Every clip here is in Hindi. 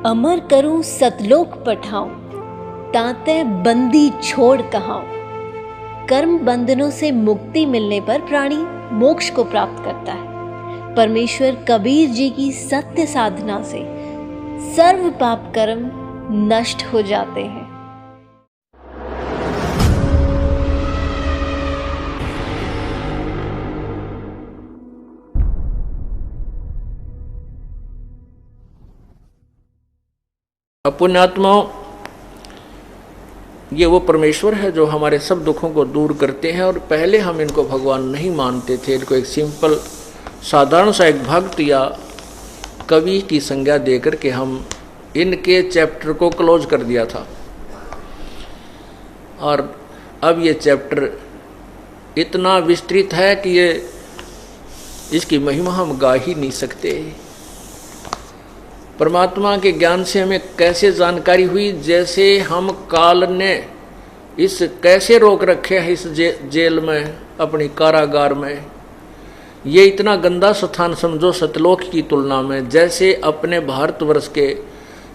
अमर करूं सतलोक पठाऊं, ताते बंदी छोड़ कहाऊं। कर्म बंधनों से मुक्ति मिलने पर प्राणी मोक्ष को प्राप्त करता है। परमेश्वर कबीर जी की सत्य साधना से सर्व पाप कर्म नष्ट हो जाते हैं। पुण्यात्माओं, ये वो परमेश्वर है जो हमारे सब दुखों को दूर करते हैं। और पहले हम इनको भगवान नहीं मानते थे, इनको एक सिंपल साधारण सा एक भक्त या कवि की संज्ञा देकर के हम इनके चैप्टर को क्लोज कर दिया था। और अब ये चैप्टर इतना विस्तृत है कि ये इसकी महिमा हम गा ही नहीं सकते। परमात्मा के ज्ञान से हमें कैसे जानकारी हुई, जैसे हम काल ने इस कैसे रोक रखे हैं इस जेल में, अपनी कारागार में। ये इतना गंदा स्थान समझो सतलोक की तुलना में। जैसे अपने भारतवर्ष के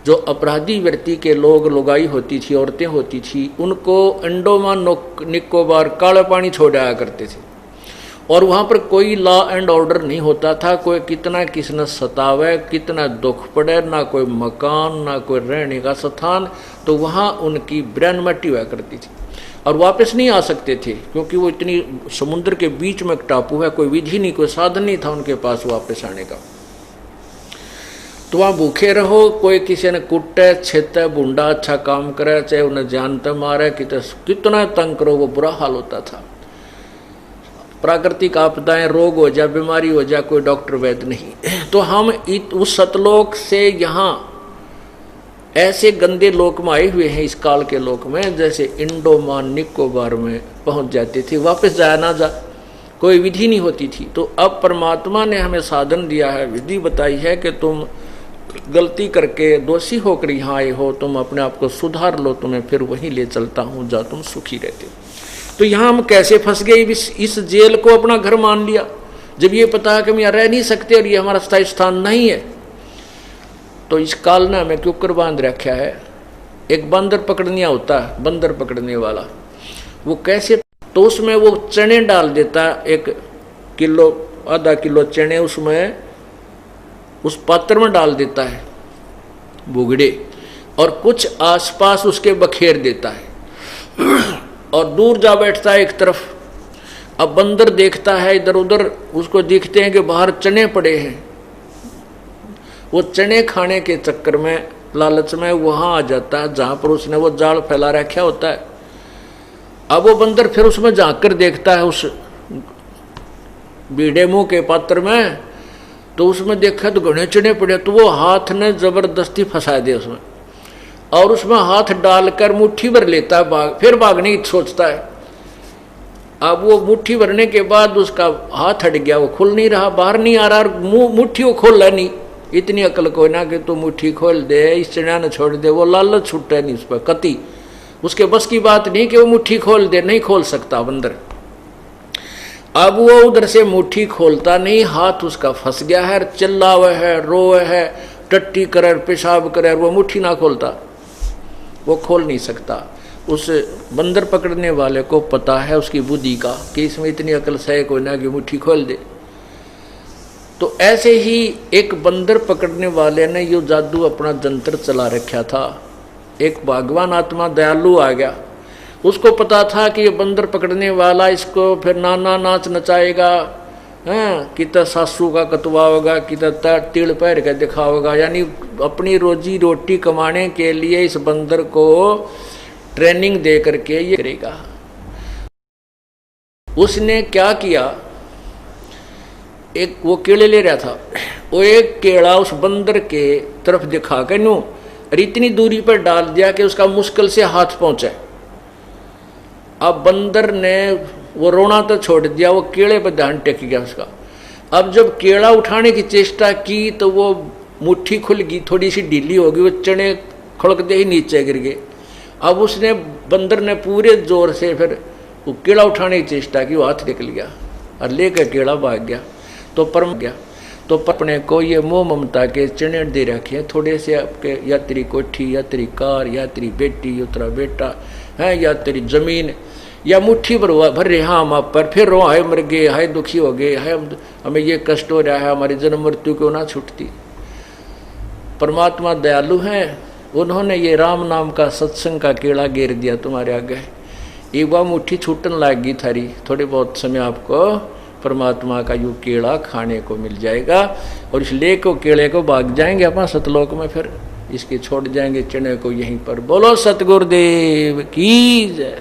जो अपराधी व्यक्ति के लोग, लुगाई होती थी, औरतें होती थी, उनको अंडोमान निकोबार काले पानी छोड़ आया करते थे। और वहाँ पर कोई लॉ एंड ऑर्डर नहीं होता था। कोई कितना किसने सतावे, कितना दुख पड़े, ना कोई मकान, ना कोई रहने का स्थान, तो वहाँ उनकी ब्रेन मट्टी हुआ करती थी और वापस नहीं आ सकते थे, क्योंकि वो इतनी समुद्र के बीच में एक टापू है, कोई विधि नहीं, कोई साधन नहीं था उनके पास वापस आने का। तो वहाँ भूखे रहो, कोई किसी ने कुटे, छेते, बुंडा अच्छा काम करे, चाहे उन्हें जानते मारे, कितना तंग करो, वो बुरा हाल होता था। प्राकृतिक आपदाएं, रोग हो जाए, बीमारी हो जाए, कोई डॉक्टर वैद्य नहीं। तो हम उस सतलोक से यहाँ ऐसे गंदे लोक में आए हुए हैं, इस काल के लोक में, जैसे इंडोमान निकोबार में पहुंच जाते थे। वापस जाया ना जा, कोई विधि नहीं होती थी। तो अब परमात्मा ने हमें साधन दिया है, विधि बताई है कि तुम गलती करके दोषी होकर यहाँ आए हो, तुम अपने आप को सुधार लो, तुम्हें फिर वहीं ले चलता हूँ जहाँ तुम सुखी रहते हो। तो यहाँ हम कैसे फंस गए, इस जेल को अपना घर मान लिया, जब ये पता है कि हम यहाँ रह नहीं सकते और ये हमारा स्थायी स्थान नहीं है। तो इस काल ने हमें क्यों कर बांध रखा है। एक बंदर पकड़निया होता है, बंदर पकड़ने वाला, वो कैसे, तो उसमें वो चने डाल देता है, 1 किलो आधा किलो चने उसमें उस पात्र में डाल देता है, बुगड़े, और कुछ आसपास उसके बखेर देता है और दूर जा बैठता है एक तरफ। अब बंदर देखता है इधर उधर, उसको दिखते हैं कि बाहर चने पड़े हैं। वो चने खाने के चक्कर में, लालच में वहां आ जाता है जहां पर उसने वो जाल फैला रखा होता है। अब वो बंदर फिर उसमें झांक कर देखता है उस बीड़े मुंह के पात्र में, तो उसमें देखा तो घने चने पड़े। तो वो हाथ ने जबरदस्ती फंसा दे उसमें, और उसमें हाथ डालकर मुट्ठी भर लेता है, फिर भागने की सोचता है। अब वो मुट्ठी भरने के बाद उसका हाथ हट गया, वो खुल नहीं रहा, बाहर नहीं आ रहा, और मुट्ठी वो खोल नहीं। इतनी अकल कोई ना कि तू मुट्ठी खोल दे, इस चना ने छोड़ दे, वो लालच छूटे नहीं उस पर कति, उसके बस की बात नहीं कि वो मुट्ठी खोल दे, नहीं खोल सकता बंदर। अब वो उधर से मुट्ठी खोलता नहीं, हाथ उसका फंस गया है, चिल्लावे है, रोए है, टट्टी करे, पेशाब करे, वो मुट्ठी ना खोलता, वो खोल नहीं सकता। उस बंदर पकड़ने वाले को पता है उसकी बुद्धि का कि इसमें इतनी अकल सही कोई ना कि मुट्ठी खोल दे। तो ऐसे ही एक बंदर पकड़ने वाले ने यो जादू अपना जंतर चला रखा था। एक भगवान आत्मा दयालु आ गया, उसको पता था कि ये बंदर पकड़ने वाला इसको फिर नाना नाच नचाएगा, कितना सासू का कतवा होगा, कितना तिल पैर का दिखाओगा, यानी अपनी रोजी रोटी कमाने के लिए इस बंदर को ट्रेनिंग दे करके ये करेगा। उसने क्या किया, एक वो केले ले रहा था, वो एक केला उस बंदर के तरफ दिखा कर यूं और इतनी दूरी पर डाल दिया कि उसका मुश्किल से हाथ पहुंचा। अब बंदर ने वो रोना तो छोड़ दिया, वो केले पर ध्यान टेक गया उसका। अब जब केला उठाने की चेष्टा की तो वो मुट्ठी खुल गई, थोड़ी सी ढीली हो गई, वो चने खड़कते ही नीचे गिर गए। अब उसने, बंदर ने पूरे जोर से फिर वो केला उठाने की चेष्टा की, वो हाथ निकल गया और लेकर केला भाग गया। तो परम गया तो अपने को ये मोह ममता के चने दे रखे हैं थोड़े से, आपके या तेरी कोठी, या तेरी कार, या तेरी बेटी, या तेरा बेटा है, या तेरी जमीन, या मुट्ठी भर रहे हाँ हम आप पर, फिर रो हाय मर गए, हाय दुखी हो गए, हाय हमें ये कष्ट हो रहा है, हमारी जन्म मृत्यु क्यों ना छूटती। परमात्मा दयालु हैं, उन्होंने ये राम नाम का सत्संग का केड़ा घेर दिया तुम्हारे आगे। एक बार मुट्ठी छूटन लागी थारी, थोड़े बहुत समय आपको परमात्मा का यू केड़ा खाने को मिल जाएगा, और इस ले को केड़े को भाग जाएंगे अपना सतलोक में, फिर इसके छोड़ जाएंगे चने को यहीं पर। बोलो सतगुरुदेव की जय।